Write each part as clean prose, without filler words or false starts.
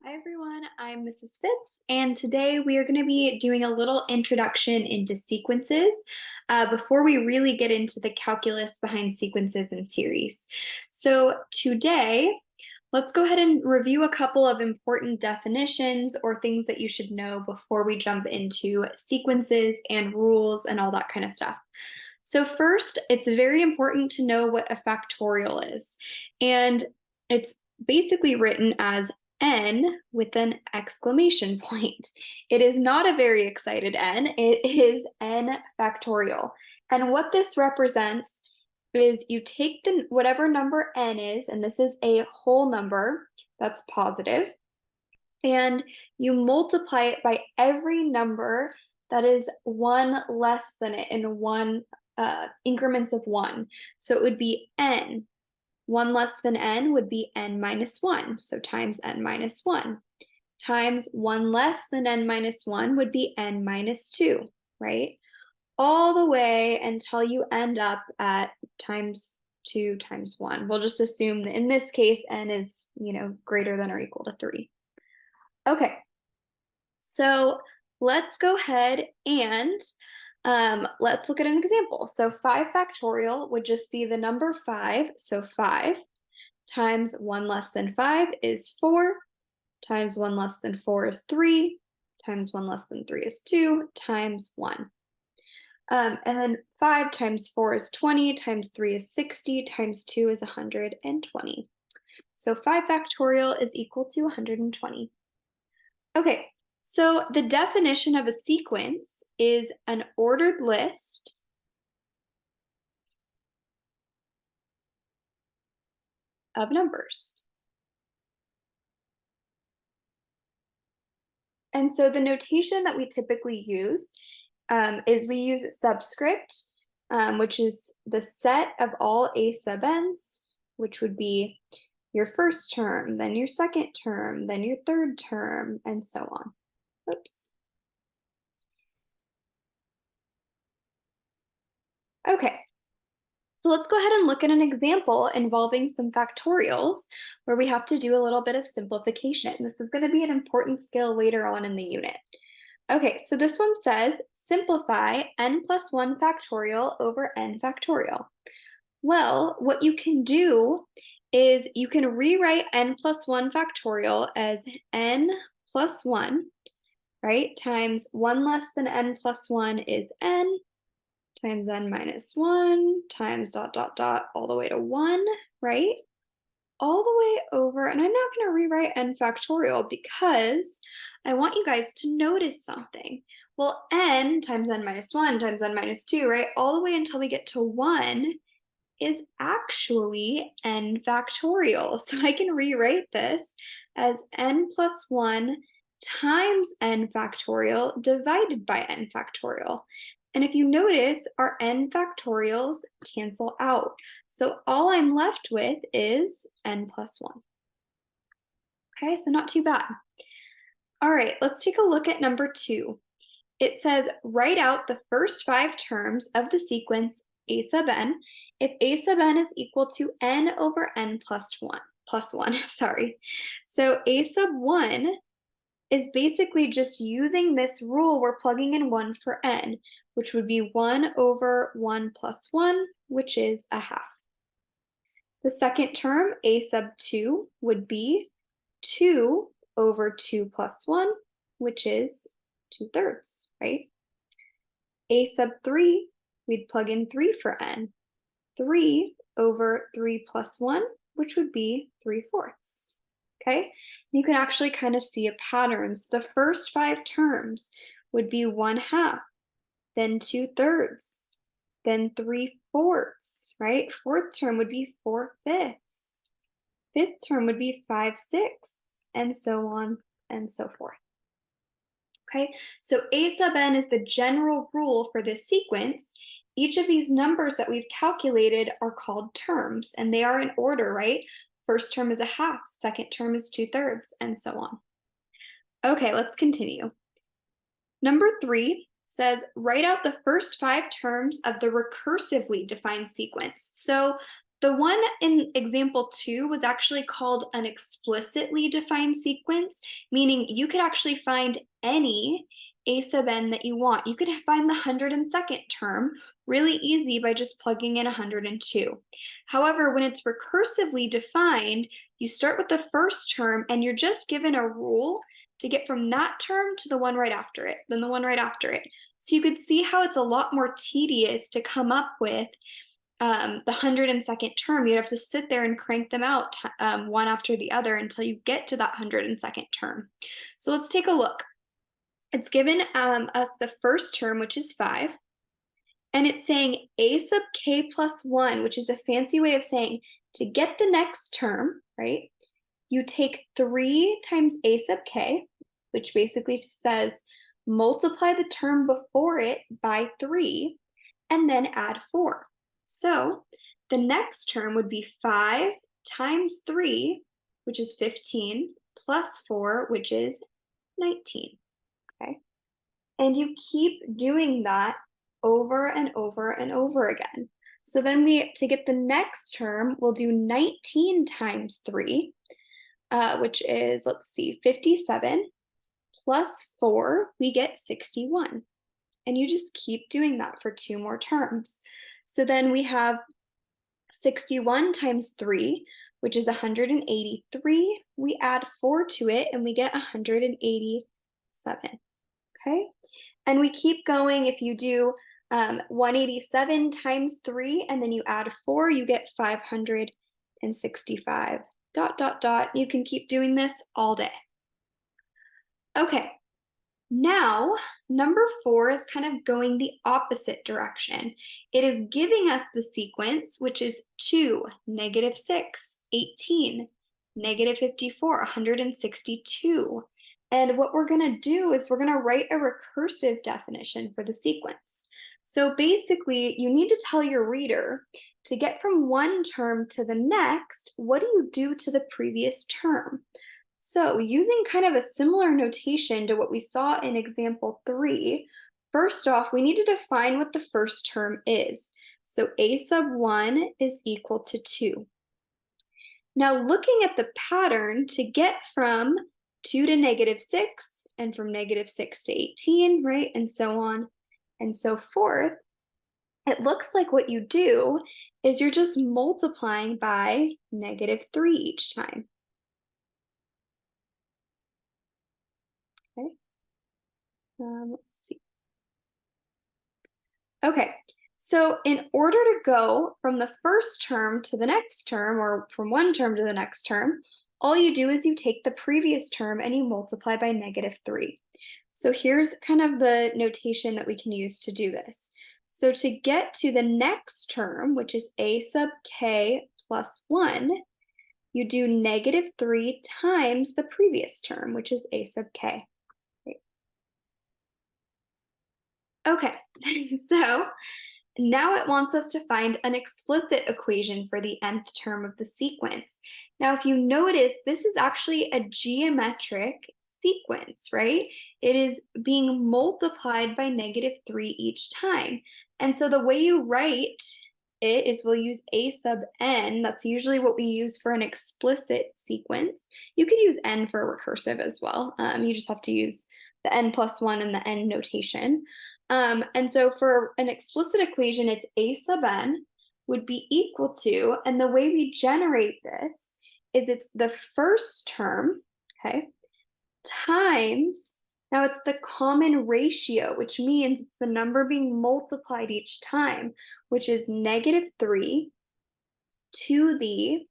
Hi everyone, I'm Mrs. Fitz, and today we are going to be doing a little introduction into sequences before we really get into the calculus behind sequences and series. So today, let's go ahead and review a couple of important definitions or things that you should know before we jump into sequences and rules and all that kind of stuff. So first, it's very important to know what a factorial is, and it's basically written as n with an exclamation point. It is not a very excited n, it is n factorial. And what this represents is you take the whatever number n is, and this is a whole number that's positive, and you multiply it by every number that is one less than it in one increments of one. So it would be n. 1 less than n would be n minus 1, so times n minus 1. Times 1 less than n minus 1 would be n minus 2, right? All the way until you end up at times 2 times 1. We'll just assume that in this case, n is, greater than or equal to 3. Okay, so let's go ahead and let's look at an example. So 5 factorial would just be the number 5. So 5 times 1 less than 5 is 4, times 1 less than 4 is 3, times 1 less than 3 is 2, times 1. And then 5 times 4 is 20, times 3 is 60, times 2 is 120. So 5 factorial is equal to 120. Okay, so the definition of a sequence is an ordered list of numbers. And so the notation that we typically use is we use subscript, which is the set of all a sub n's, which would be your first term, then your second term, then your third term, and so on. Oops. Okay, so let's go ahead and look at an example involving some factorials where we have to do a little bit of simplification. This is going to be an important skill later on in the unit. Okay, so this one says simplify n plus 1 factorial over n factorial. Well, what you can do is you can rewrite n plus 1 factorial as n plus 1, right? Times 1 less than n plus 1 is n, times n minus 1, times dot, dot, dot, all the way to 1, right? All the way over, and I'm not going to rewrite n factorial because I want you guys to notice something. Well, n times n minus 1 times n minus 2, right? All the way until we get to 1 is actually n factorial. So I can rewrite this as n plus 1 times n factorial divided by n factorial. And if you notice, our n factorials cancel out. So all I'm left with is n plus 1. Okay, so not too bad. All right, let's take a look at number 2. It says write out the first 5 terms of the sequence a sub n if a sub n is equal to n over n plus 1, sorry. So a sub 1 is basically just using this rule, we're plugging in 1 for n, which would be 1 over 1 plus 1, which is a half. The second term, a sub 2, would be 2 over 2 plus 1, which is 2/3, right? A sub 3, we'd plug in 3 for n. 3 over 3 plus 1, which would be 3/4. Okay, you can actually kind of see a pattern. So the first 5 terms would be 1/2, then 2/3, then 3/4, right? Fourth term would be 4/5. Fifth term would be 5/6, and so on and so forth. Okay, so a sub n is the general rule for this sequence. Each of these numbers that we've calculated are called terms, and they are in order, right? First term is a half, second term is 2/3, and so on. Okay, let's continue. Number 3 says write out the first 5 terms of the recursively defined sequence. So The one in example 2 was actually called an explicitly defined sequence, meaning you could actually find any a sub n that you want. You could find the 102nd term really easy by just plugging in 102. However, when it's recursively defined, you start with the first term and you're just given a rule to get from that term to the one right after it, then the one right after it. So you could see how it's a lot more tedious to come up with the 102nd term. You'd have to sit there and crank them out one after the other until you get to that 102nd term. So let's take a look. It's given us the first term, which is 5, and it's saying a sub k plus 1, which is a fancy way of saying to get the next term, right? You take 3 times a sub k, which basically says multiply the term before it by 3, and then add 4. So the next term would be 5 times 3, which is 15, plus 4, which is 19. Okay. And you keep doing that over and over and over again. So then to get the next term, we'll do 19 times 3, which is, let's see, 57, plus 4, we get 61. And you just keep doing that for 2 more terms. So then we have 61 times 3, which is 183. We add 4 to it and we get 187. Okay, and we keep going. If you do 187 times 3 and then you add 4, you get 565. ... You can keep doing this all day. Okay, now number 4 is kind of going the opposite direction. It is giving us the sequence, which is 2, -6, 18, -54, 162. And what we're going to do is we're going to write a recursive definition for the sequence. So basically, you need to tell your reader to get from one term to the next, what do you do to the previous term? So using kind of a similar notation to what we saw in example 3, first off, we need to define what the first term is. So a sub 1 is equal to 2. Now looking at the pattern to get from 2 to -6 and from -6 to 18, right, and so on and so forth, it looks like what you do is you're just multiplying by -3 each time. Okay, let's see. Okay, so in order to go from the first term to the next term, or from one term to the next term, all you do is you take the previous term and you multiply by -3. So here's kind of the notation that we can use to do this. So to get to the next term, which is a sub k plus 1, you do -3 times the previous term, which is a sub k. Okay, so now it wants us to find an explicit equation for the nth term of the sequence. Now, if you notice, this is actually a geometric sequence, right? It is being multiplied by -3 each time. And so the way you write it is we'll use a sub n. That's usually what we use for an explicit sequence. You could use n for a recursive as well. You just have to use the n plus 1 and the n notation. And so for an explicit equation, it's a sub n would be equal to, and the way we generate this is it's the first term, okay, times, now it's the common ratio, which means it's the number being multiplied each time, which is -3 to the,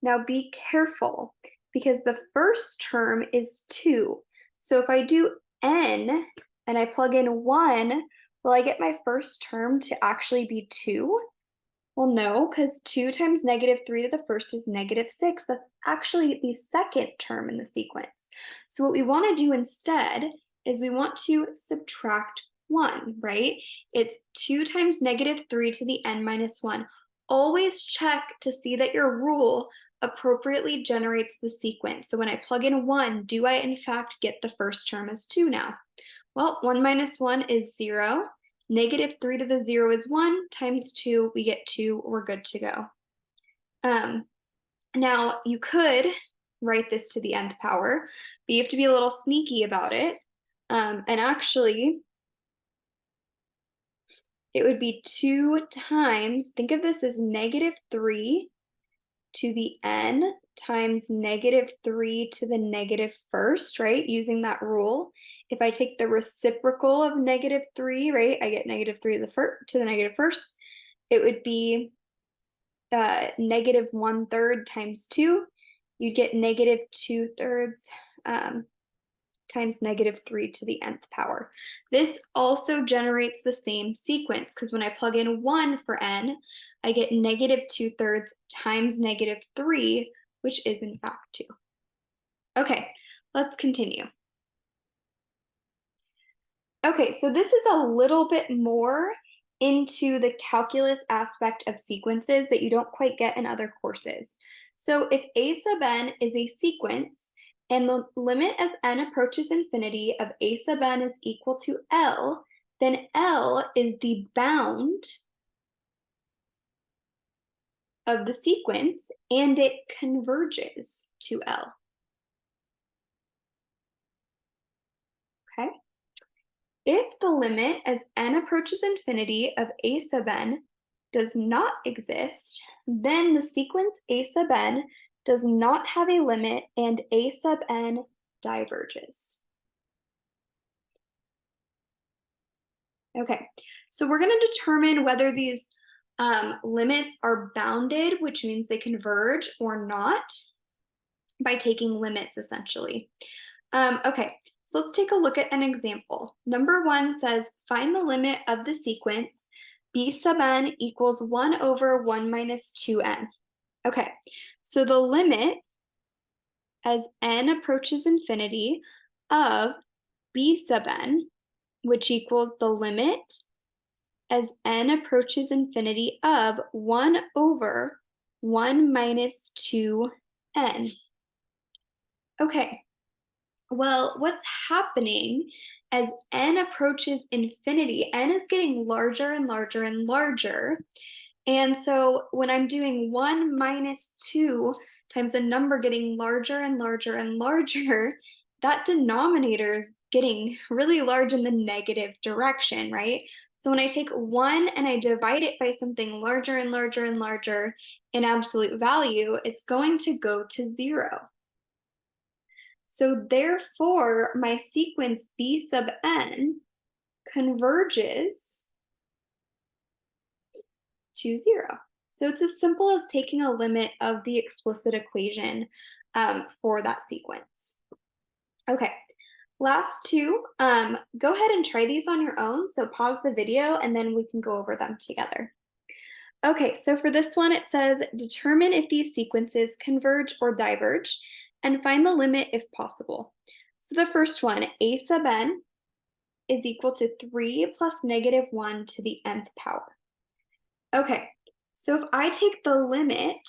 now be careful, because the first term is 2. So if I do n and I plug in 1, will I get my first term to actually be 2? Well, no, because 2 times -3 to the first is -6. That's actually the second term in the sequence. So what we want to do instead is we want to subtract 1, right? It's 2 times -3 to the n minus 1. Always check to see that your rule appropriately generates the sequence. So when I plug in 1, do I in fact get the first term as 2 now? Well, 1 minus 1 is 0. -3 to the 0 is 1, times 2, we get 2, we're good to go. Now, you could write this to the nth power, but you have to be a little sneaky about it. And actually, it would be 2 times, think of this as -3 to the n times -3 to the -1st, right? Using that rule. If I take the reciprocal of -3, right, I get -3 to the -1st. It would be -1/3 times 2. You'd get -2/3 times -3 to the nth power. This also generates the same sequence because when I plug in 1 for n, I get -2/3 times -3, which is in fact 2. Okay, let's continue. Okay, so this is a little bit more into the calculus aspect of sequences that you don't quite get in other courses. So if a sub n is a sequence and the limit as n approaches infinity of a sub n is equal to L, then L is the bound of the sequence and it converges to L. Okay? If the limit as n approaches infinity of a sub n does not exist, then the sequence a sub n does not have a limit and a sub n diverges. Okay, so we're going to determine whether these limits are bounded, which means they converge, or not, by taking limits essentially. Okay, so let's take a look at an example. Number 1 says, find the limit of the sequence b sub n equals 1 over 1 minus 2n. Okay, so the limit as n approaches infinity of b sub n, which equals the limit as n approaches infinity of 1 over 1 minus 2n. Okay, well, what's happening as n approaches infinity? N is getting larger and larger and larger. And so when I'm doing 1 minus 2 times a number getting larger and larger and larger, that denominator is getting really large in the negative direction, right? So when I take 1 and I divide it by something larger and larger and larger in absolute value, it's going to go to 0. So therefore, my sequence b sub n converges to 0. So it's as simple as taking a limit of the explicit equation for that sequence. Okay, last two. Go ahead and try these on your own. So pause the video and then we can go over them together. Okay, so for this one, it says, determine if these sequences converge or diverge and find the limit if possible. So the first one, a sub n is equal to 3 plus -1 to the nth power. Okay, so if I take the limit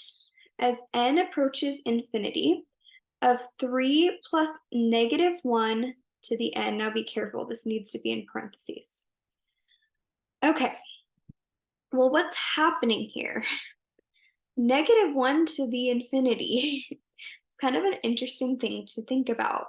as n approaches infinity of 3 plus -1 to the n, now be careful, this needs to be in parentheses. Okay, well, what's happening here? -1 to the infinity. It's kind of an interesting thing to think about.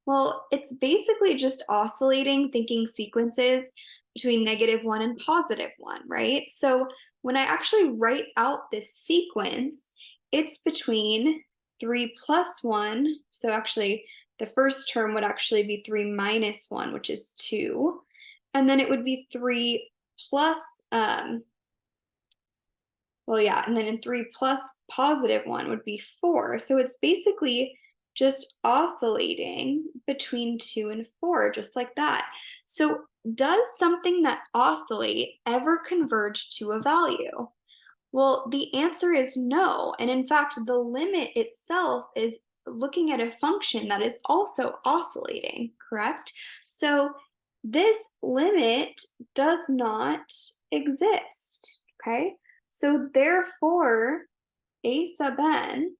Well, it's basically just oscillating thinking sequences between -1 and +1, right? So when I actually write out this sequence, it's between 3 plus 1. So actually, the first term would actually be 3 minus 1, which is 2. And then it would be 3 plus, well, yeah, and then in 3 plus +1 would be 4. So it's basically just oscillating between 2 and 4, just like that. So does something that oscillate ever converge to a value? Well, the answer is no. And in fact, the limit itself is looking at a function that is also oscillating, correct? So this limit does not exist, okay? So therefore, a sub n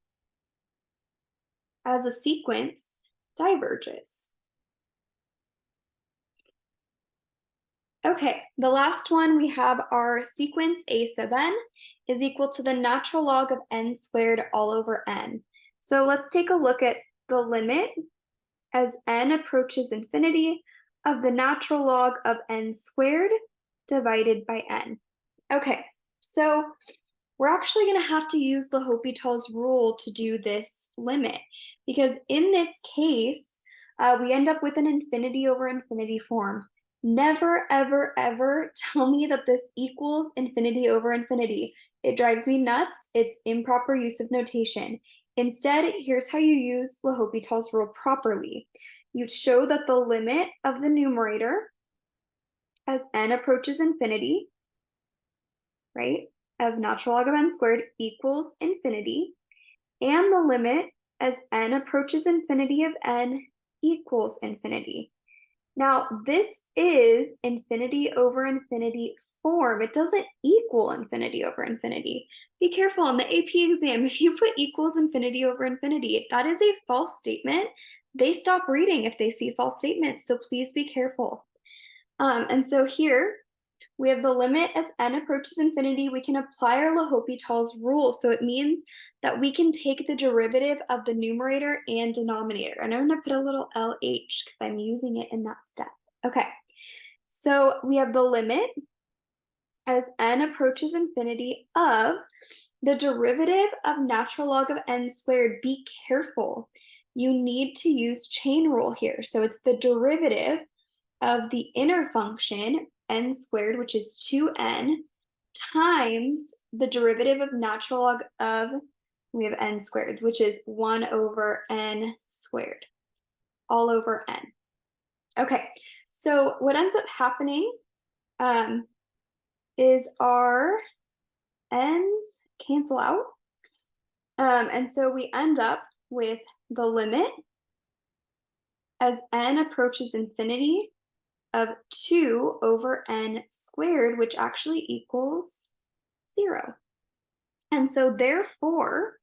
as a sequence diverges. Okay, the last one we have our sequence a sub n is equal to the natural log of n squared all over n. So let's take a look at the limit as n approaches infinity of the natural log of n squared divided by n. Okay, so we're actually going to have to use L'Hopital's rule to do this limit, because in this case, we end up with an infinity over infinity form. Never, ever, ever tell me that this equals infinity over infinity. It drives me nuts. It's improper use of notation. Instead, here's how you use L'Hopital's rule properly. You show that the limit of the numerator as n approaches infinity, right, of natural log of n squared equals infinity, and the limit as n approaches infinity of n equals infinity. Now, this is infinity over infinity form. It doesn't equal infinity over infinity. Be careful on the AP exam. If you put equals infinity over infinity, that is a false statement. They stop reading if they see false statements, so please be careful. And so here, we have the limit as n approaches infinity. We can apply our L'Hopital's rule. So it means that we can take the derivative of the numerator and denominator. And I'm going to put a little LH because I'm using it in that step. Okay, so we have the limit as n approaches infinity of the derivative of natural log of n squared. Be careful. You need to use chain rule here. So it's the derivative of the inner function n squared, which is 2n, times the derivative of natural log of, we have n squared, which is 1 over n squared, all over n. Okay, so what ends up happening is our n's cancel out. And so we end up with the limit as n approaches infinity of 2 over n squared, which actually equals 0. And so therefore,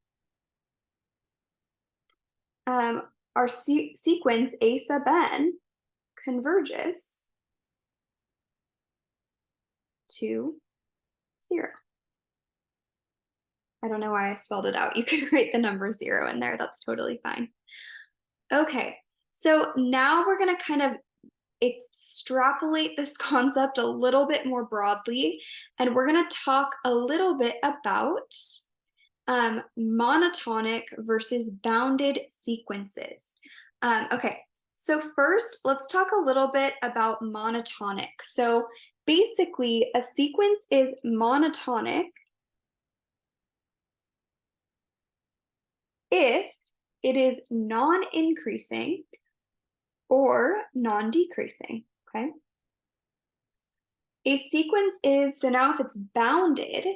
our sequence a sub n converges to 0. I don't know why I spelled it out. You could write the number 0 in there. That's totally fine. Okay, so now we're going to kind of extrapolate this concept a little bit more broadly, and we're going to talk a little bit about monotonic versus bounded sequences. Okay, so first, let's talk a little bit about monotonic. So basically, a sequence is monotonic if it is non-increasing or non-decreasing, okay? A sequence is, so now if it's bounded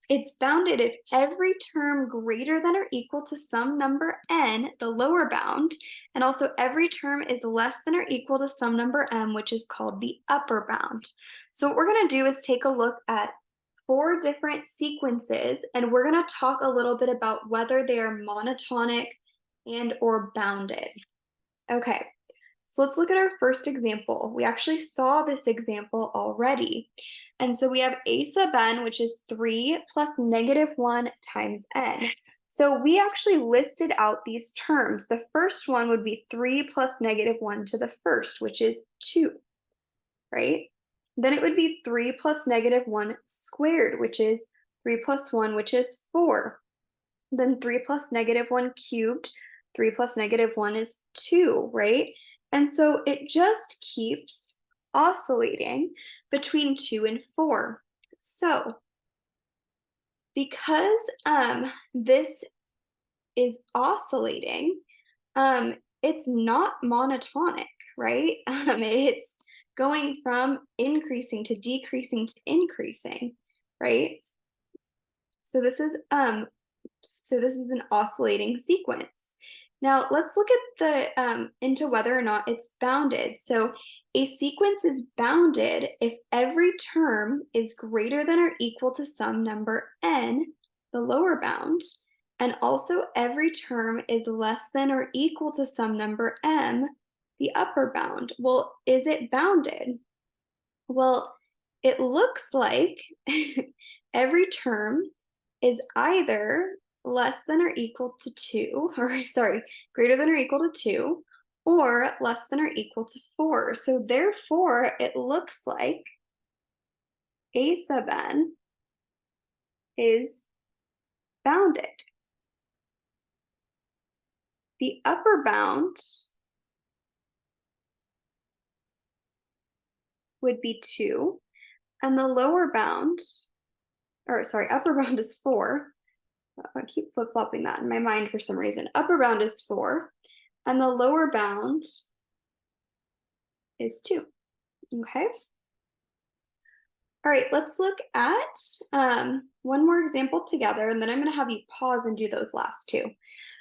if every term greater than or equal to some number n, the lower bound, and also every term is less than or equal to some number m, which is called the upper bound. So what we're going to do is take a look at 4 different sequences, and we're going to talk a little bit about whether they are monotonic and or bounded. Okay, so let's look at our first example. We actually saw this example already. And so we have a sub n, which is 3 plus -1 times n. So we actually listed out these terms. The first one would be 3 plus -1 to the first, which is 2, right? Then it would be 3 plus -1 squared, which is 3 plus 1, which is 4. Then 3 plus -1 cubed, 3 plus -1 is 2, right? And so it just keeps oscillating between 2 and 4. So because this is oscillating, it's not monotonic, right? It's going from increasing to decreasing to increasing, right? So this is an oscillating sequence. Now let's look at the into whether or not it's bounded. So a sequence is bounded if every term is greater than or equal to some number n, the lower bound, and also every term is less than or equal to some number m, the upper bound. Well, is it bounded? Well, it looks like every term is either less than or equal to 2, or sorry, greater than or equal to 2, or less than or equal to 4. So therefore, it looks like a sub n is bounded. The upper bound would be 2, and the lower bound, or sorry, upper bound is 4. I keep flip-flopping that in my mind for some reason. Upper bound is 4, and the lower bound is 2. Okay. All right, let's look at one more example together, and then I'm going to have you pause and do those last two.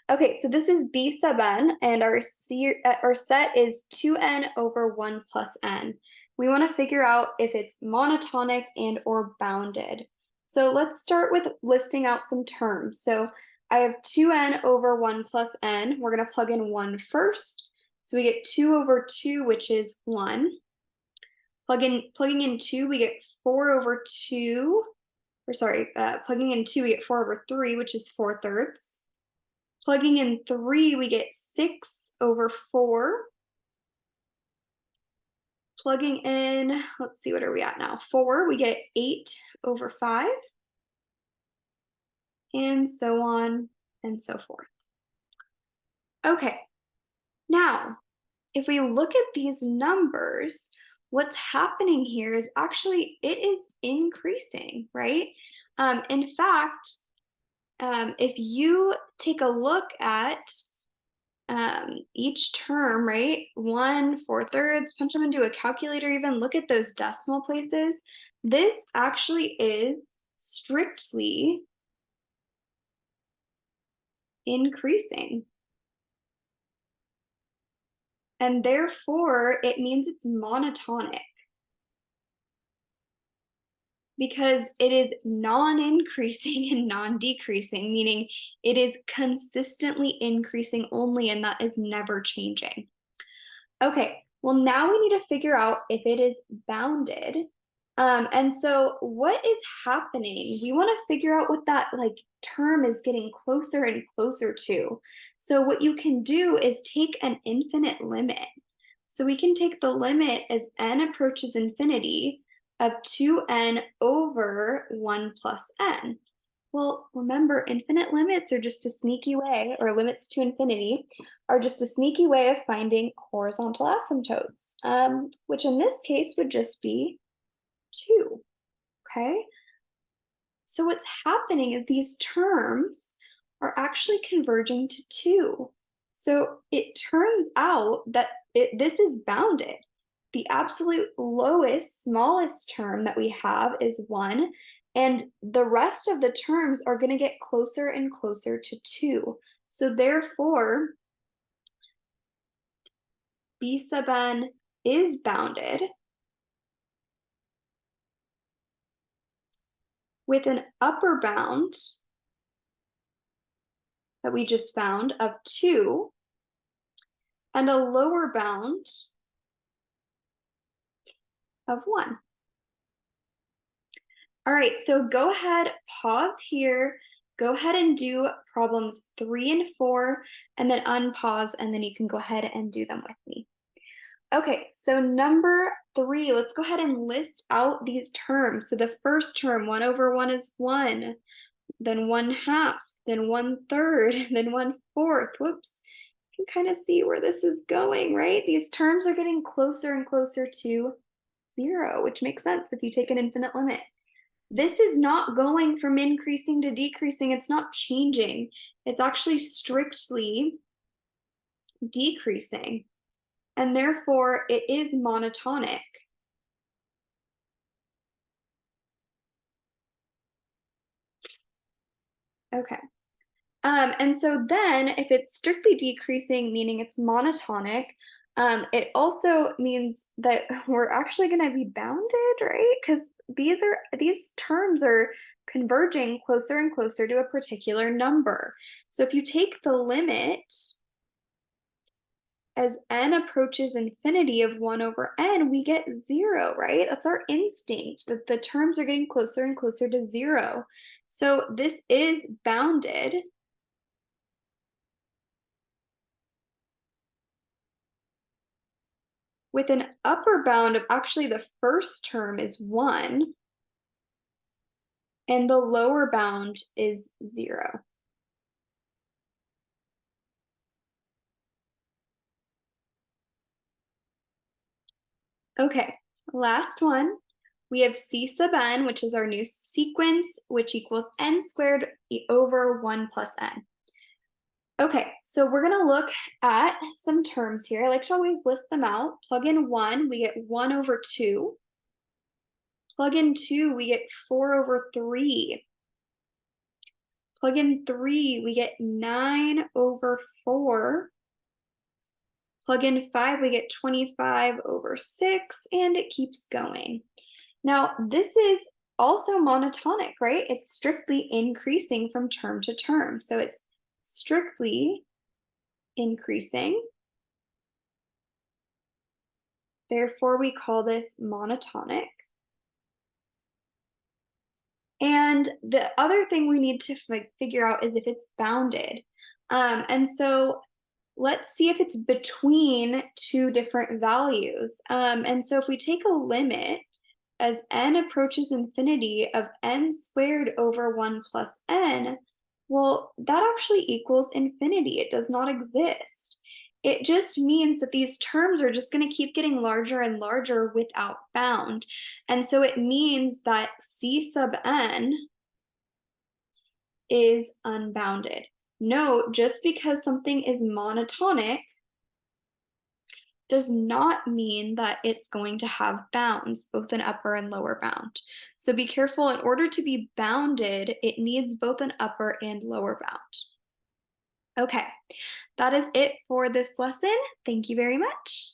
Okay, so this is B sub n, and our set is 2n over 1 plus n. We want to figure out if it's monotonic and or bounded. So let's start with listing out some terms. So I have 2n over 1 plus n. We're going to plug in 1 first. So we get 2 over 2, which is 1. Plugging in 2, we get 4 over 2. Or sorry, plugging in 2, we get 4 over 3, which is 4/3. Plugging in 3, we get 6 over 4. Plugging in, let's see, what are we at now? 4, we get 8 over 5. And so on and so forth. Okay, now, if we look at these numbers, what's happening here is actually it is increasing, right? In fact, if you take a look at each term, right? 1, 4/3, punch them into a calculator even, look at those decimal places. This actually is strictly increasing. And therefore, it means it's monotonic because it is non-increasing and non-decreasing, meaning it is consistently increasing only, and that is never changing. Okay, well, now we need to figure out if it is bounded. And so what is happening? We want to figure out what that term is getting closer and closer to. So what you can do is take an infinite limit. So we can take the limit as n approaches infinity of 2n over 1 plus n. Well, remember, infinite limits are just a sneaky way, or limits to infinity, are just a sneaky way of finding horizontal asymptotes, which in this case would just be 2, okay? So what's happening is these terms are actually converging to 2. So it turns out that this is bounded. The absolute lowest, smallest term that we have is 1, and the rest of the terms are going to get closer and closer to 2. So therefore, B sub n is bounded with an upper bound that we just found of 2 and a lower bound of 1. All right, so go ahead, pause here, go ahead and do problems 3 and 4, and then unpause, and then you can go ahead and do them with me. Okay, so number 3, let's go ahead and list out these terms. So the first term, 1 over 1 is 1, then 1/2, then 1/3, then 1/4. Whoops, you can kind of see where this is going, right? These terms are getting closer and closer to 0, which makes sense if you take an infinite limit. This is not going from increasing to decreasing. It's not changing. It's actually strictly decreasing. And therefore, it is monotonic. Okay. And so then if it's strictly decreasing, meaning it's monotonic, it also means that we're actually going to be bounded, right? Because these terms are converging closer and closer to a particular number. So if you take the limit as n approaches infinity of 1 over n, we get 0, right? That's our instinct, that the terms are getting closer and closer to 0. So this is bounded with an upper bound of actually the first term is 1, and the lower bound is 0. Okay, last one. We have c sub n, which is our new sequence, which equals n squared over 1 plus n. Okay, so we're going to look at some terms here. I like to always list them out. Plug in 1, we get 1 over 2. Plug in 2, we get 4 over 3. Plug in 3, we get 9 over 4. Plug in 5, we get 25 over 6, and it keeps going. Now, this is also monotonic, right? It's strictly increasing from term to term. So it's strictly increasing. Therefore, we call this monotonic. And the other thing we need to figure out is if it's bounded. And so let's see if it's between two different values. And so if we take a limit as n approaches infinity of n squared over 1 plus n, well, that actually equals infinity. It does not exist. It just means that these terms are just going to keep getting larger and larger without bound. And so it means that c sub n is unbounded. Note, just because something is monotonic does not mean that it's going to have bounds, both an upper and lower bound. So be careful, in order to be bounded, it needs both an upper and lower bound. Okay, that is it for this lesson. Thank you very much.